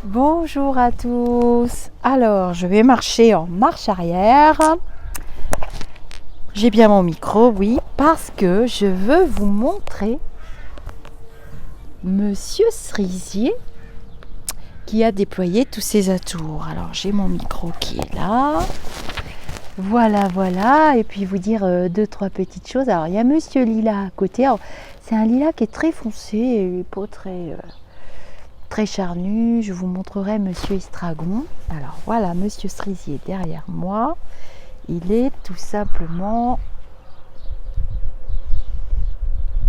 Bonjour à tous. Alors, je vais marcher en marche arrière. J'ai bien mon micro, oui, parce que je veux vous montrer Monsieur Cerisier qui a déployé tous ses atours. Alors, j'ai mon micro qui est là. Voilà. Et puis vous dire deux, trois petites choses. Alors, il y a Monsieur Lilas à côté. Alors, c'est un lilas qui est très foncé et pas très charnu. Je vous montrerai Monsieur Estragon. Alors voilà, Monsieur Cerisier derrière moi. Il est tout simplement...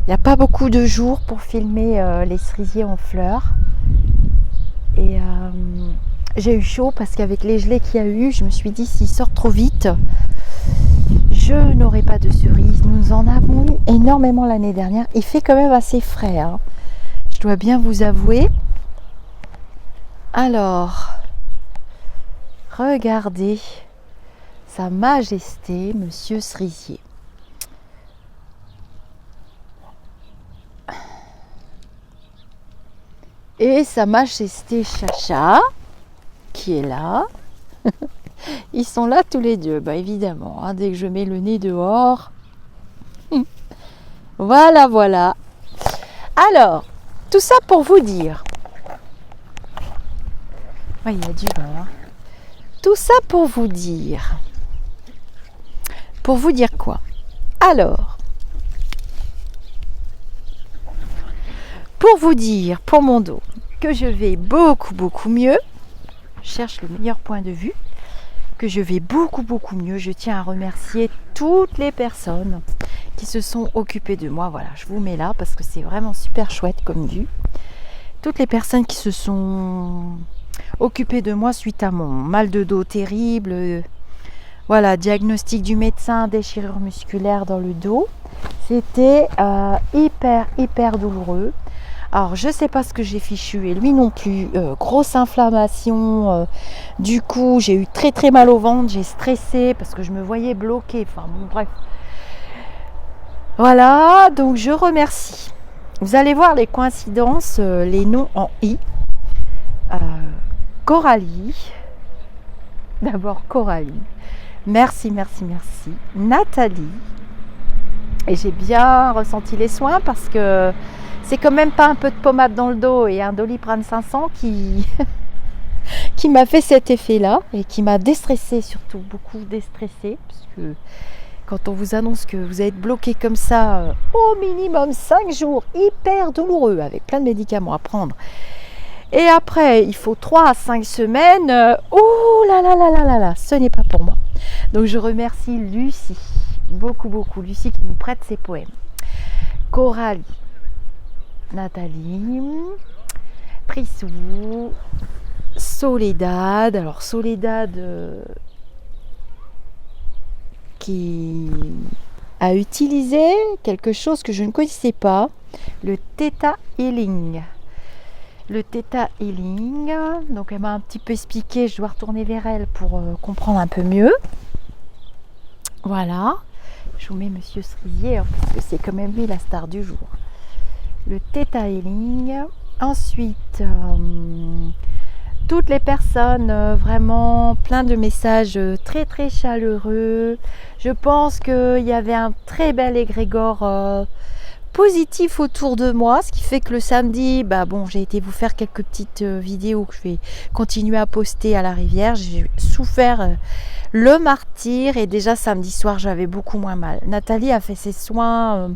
Il n'y a pas beaucoup de jours pour filmer les cerisiers en fleurs. Et j'ai eu chaud parce qu'avec les gelées qu'il y a eu, je me suis dit s'il sort trop vite, je n'aurai pas de cerises. Nous en avons eu énormément l'année dernière. Il fait quand même assez frais, hein. Je dois bien vous avouer. Alors, regardez Sa Majesté, Monsieur Cerisier. Et Sa Majesté Chacha, qui est là. Ils sont là tous les deux, bah évidemment, hein, dès que je mets le nez dehors. Voilà. Alors, tout ça pour vous dire. Ouais, il y a du vent. Hein. Tout ça pour vous dire. Pour vous dire quoi? Alors, pour vous dire, pour mon dos, que je vais beaucoup mieux. Je cherche le meilleur point de vue. Que je vais beaucoup mieux. Je tiens à remercier toutes les personnes qui se sont occupées de moi. Voilà, je vous mets là parce que c'est vraiment super chouette comme vue. Toutes les personnes qui se sont occupées de moi suite à mon mal de dos terrible. Voilà, diagnostic du médecin, déchirure musculaire dans le dos. C'était hyper douloureux. Alors, je ne sais pas ce que j'ai fichu et lui non plus. Grosse inflammation du cou. J'ai eu très mal au ventre. J'ai stressé parce que je me voyais bloquée. Enfin, bon, bref. Voilà, donc je remercie. Vous allez voir les coïncidences, les noms en I. Coralie. D'abord Coralie. Merci. Nathalie. Et j'ai bien ressenti les soins parce que c'est quand même pas un peu de pommade dans le dos et un Doliprane 500 qui m'a fait cet effet-là et qui m'a déstressée, surtout beaucoup déstressée, parce que quand on vous annonce que vous allez être bloqué comme ça au minimum 5 jours, hyper douloureux, avec plein de médicaments à prendre. Et après, il faut 3 à 5 semaines. Oh là, ce n'est pas pour moi. Donc je remercie Lucie, beaucoup, Lucie qui nous prête ses poèmes. Coralie, Nathalie, Prissou, Soledad. Alors Soledad qui a utilisé quelque chose que je ne connaissais pas, le Theta Healing. Le Theta Healing, donc elle m'a un petit peu expliqué, je dois retourner vers elle pour comprendre un peu mieux. Voilà, je vous mets Monsieur Cerisier, hein, parce que c'est quand même lui la star du jour. Le Theta Healing. Ensuite, toutes les personnes, vraiment plein de messages très chaleureux. Je pense qu'il y avait un très bel égrégore positif autour de moi, ce qui fait que le samedi, j'ai été vous faire quelques petites vidéos que je vais continuer à poster à la rivière. J'ai souffert le martyre et déjà samedi soir j'avais beaucoup moins mal. Nathalie a fait ses soins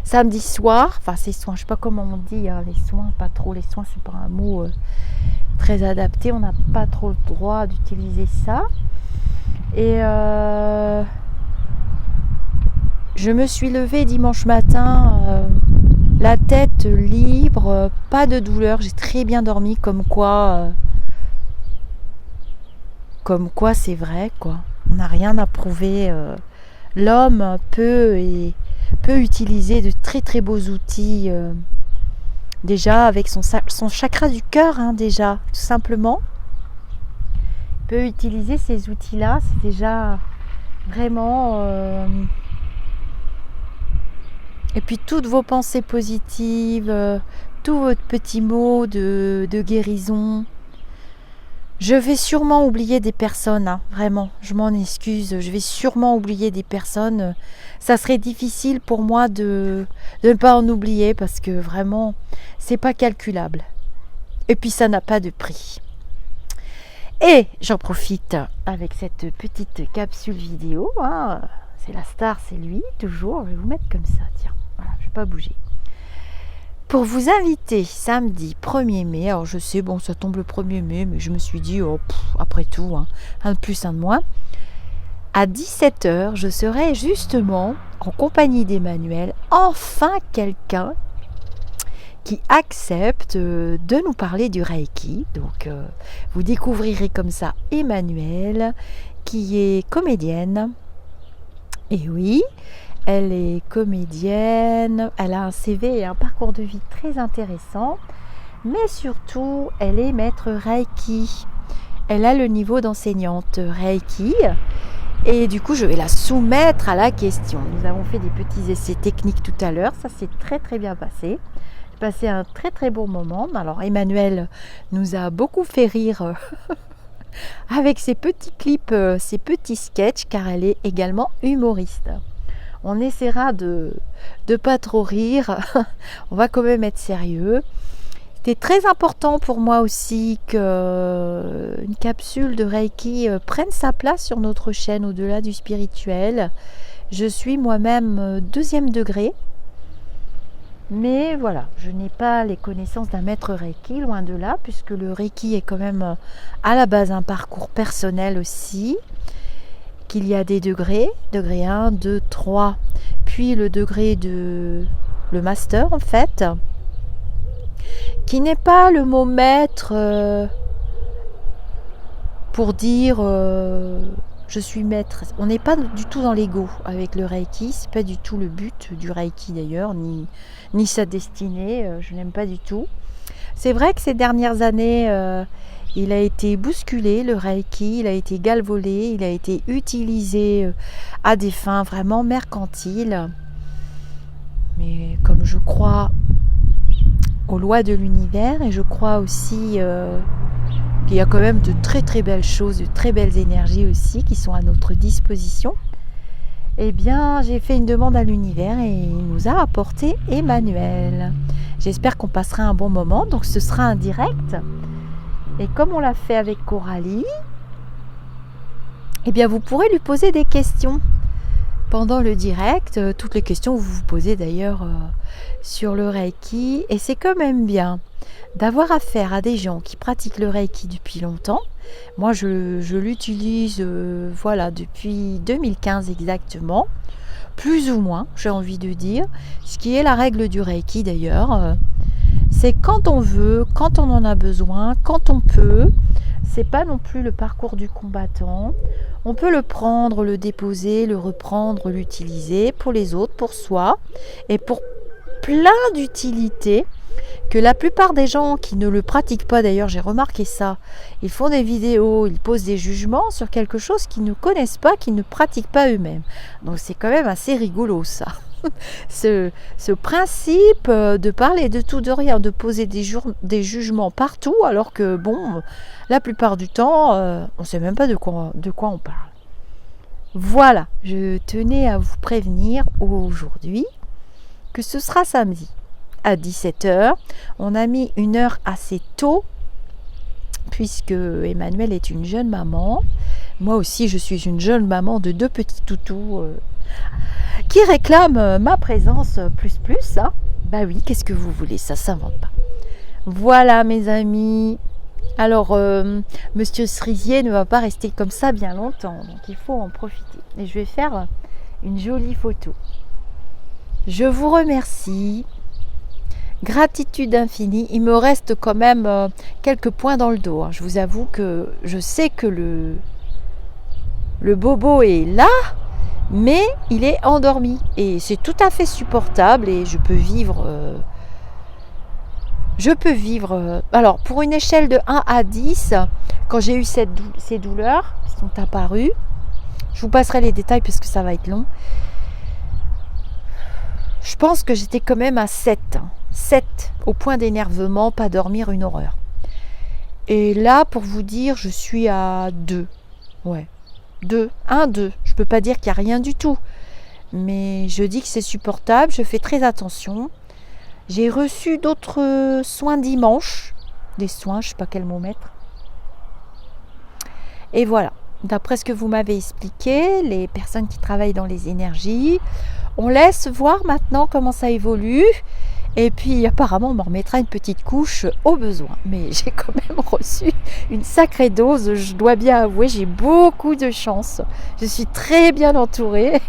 samedi soir, enfin ses soins, je sais pas comment on dit, hein, les soins, pas trop, les soins c'est pas un mot très adapté, on n'a pas trop le droit d'utiliser ça. Et je me suis levée dimanche matin, la tête libre, pas de douleur, j'ai très bien dormi, comme quoi c'est vrai, quoi. On n'a rien à prouver. L'homme peut utiliser de très beaux outils, déjà avec son chakra du cœur, hein, déjà, tout simplement. Il peut utiliser ces outils-là, c'est déjà vraiment... Et puis toutes vos pensées positives, tous vos petits mots de guérison, Je vais sûrement oublier des personnes, hein, vraiment, je m'en excuse, je vais sûrement oublier des personnes. Ça serait difficile pour moi de ne pas en oublier parce que vraiment, c'est pas calculable. Et puis ça n'a pas de prix. Et j'en profite avec cette petite capsule vidéo, hein, c'est la star, c'est lui, toujours, je vais vous mettre comme ça, tiens, voilà, je ne vais pas bouger. Pour vous inviter samedi 1er mai, alors je sais, bon, ça tombe le 1er mai, mais je me suis dit, oh, après tout, hein, un de plus, un de moins. À 17h, je serai justement en compagnie d'Emmanuel, enfin quelqu'un qui accepte de nous parler du Reiki. Donc, vous découvrirez comme ça Emmanuel, qui est comédienne. Et oui, elle est comédienne, elle a un CV et un parcours de vie très intéressant, mais surtout, elle est maître Reiki. Elle a le niveau d'enseignante Reiki et du coup, je vais la soumettre à la question. Nous avons fait des petits essais techniques tout à l'heure, ça s'est très très bien passé. J'ai passé un très très bon moment. Alors, Emmanuel nous a beaucoup fait rire avec ses petits clips, ses petits sketchs, car elle est également humoriste. On essaiera de pas trop rire, on va quand même être sérieux. C'était très important pour moi aussi qu'une capsule de Reiki prenne sa place sur notre chaîne au-delà du spirituel. Je suis moi-même 2e degré, mais voilà, je n'ai pas les connaissances d'un maître Reiki, loin de là, puisque le Reiki est quand même à la base un parcours personnel aussi. Qu'il y a des degrés, degré 1, 2, 3, puis le degré de le master en fait, qui n'est pas le mot maître pour dire je suis maître. On n'est pas du tout dans l'ego avec le Reiki, c'est pas du tout le but du Reiki d'ailleurs, ni sa destinée, je n'aime pas du tout. C'est vrai que ces dernières années, il a été bousculé, le Reiki, il a été galvaudé, il a été utilisé à des fins vraiment mercantiles. Mais comme je crois aux lois de l'univers et je crois aussi qu'il y a quand même de très très belles choses, de très belles énergies aussi qui sont à notre disposition, eh bien j'ai fait une demande à l'univers et il nous a apporté Emmanuel. J'espère qu'on passera un bon moment, donc ce sera un direct. Et comme on l'a fait avec Coralie, eh bien vous pourrez lui poser des questions pendant le direct, toutes les questions que vous vous posez d'ailleurs sur le Reiki. Et c'est quand même bien d'avoir affaire à des gens qui pratiquent le Reiki depuis longtemps. Moi je l'utilise voilà, depuis 2015 exactement, plus ou moins j'ai envie de dire, ce qui est la règle du Reiki d'ailleurs. C'est quand on veut, quand on en a besoin, quand on peut. C'est pas non plus le parcours du combattant. On peut le prendre, le déposer, le reprendre, l'utiliser pour les autres, pour soi et pour plein d'utilités que la plupart des gens qui ne le pratiquent pas, d'ailleurs j'ai remarqué ça, ils font des vidéos, ils posent des jugements sur quelque chose qu'ils ne connaissent pas, qu'ils ne pratiquent pas eux-mêmes. Donc c'est quand même assez rigolo ça. Ce principe de parler de tout, de rien, de poser des jugements partout, alors que bon, la plupart du temps, on ne sait même pas de quoi on parle. Voilà, je tenais à vous prévenir aujourd'hui que ce sera samedi à 17h. On a mis une heure assez tôt, puisque Emmanuel est une jeune maman. Moi aussi, je suis une jeune maman de 2 petits toutous qui réclament ma présence plus. Hein. Bah oui, qu'est-ce que vous voulez, ça s'invente pas. Voilà mes amis. Alors, Monsieur Cerisier ne va pas rester comme ça bien longtemps, donc il faut en profiter. Et je vais faire une jolie photo. Je vous remercie. Gratitude infinie. Il me reste quand même quelques points dans le dos. Hein. Je vous avoue que je sais que le bobo est là, mais il est endormi. Et c'est tout à fait supportable et je peux vivre... alors, pour une échelle de 1 à 10, quand j'ai eu ces douleurs qui sont apparues, je vous passerai les détails parce que ça va être long, je pense que j'étais quand même à 7. 7 au point d'énervement, pas dormir, une horreur. Et là, pour vous dire, je suis à 2. Ouais, 2. 1, 2. Je ne peux pas dire qu'il n'y a rien du tout. Mais je dis que c'est supportable, je fais très attention. J'ai reçu d'autres soins dimanche. Des soins, je ne sais pas quel mot mettre. Et voilà, d'après ce que vous m'avez expliqué, les personnes qui travaillent dans les énergies, on laisse voir maintenant comment ça évolue. Et puis apparemment on m'en remettra une petite couche au besoin. Mais j'ai quand même reçu une sacrée dose, je dois bien avouer, j'ai beaucoup de chance. Je suis très bien entourée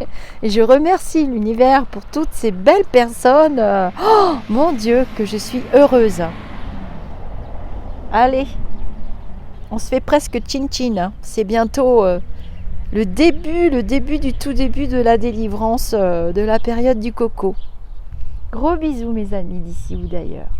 et je remercie l'univers pour toutes ces belles personnes. Oh mon Dieu, que je suis heureuse. Allez, on se fait presque chin-chin. Hein. C'est bientôt le début du tout début de la délivrance de la période du coco. Gros bisous mes amis d'ici ou d'ailleurs.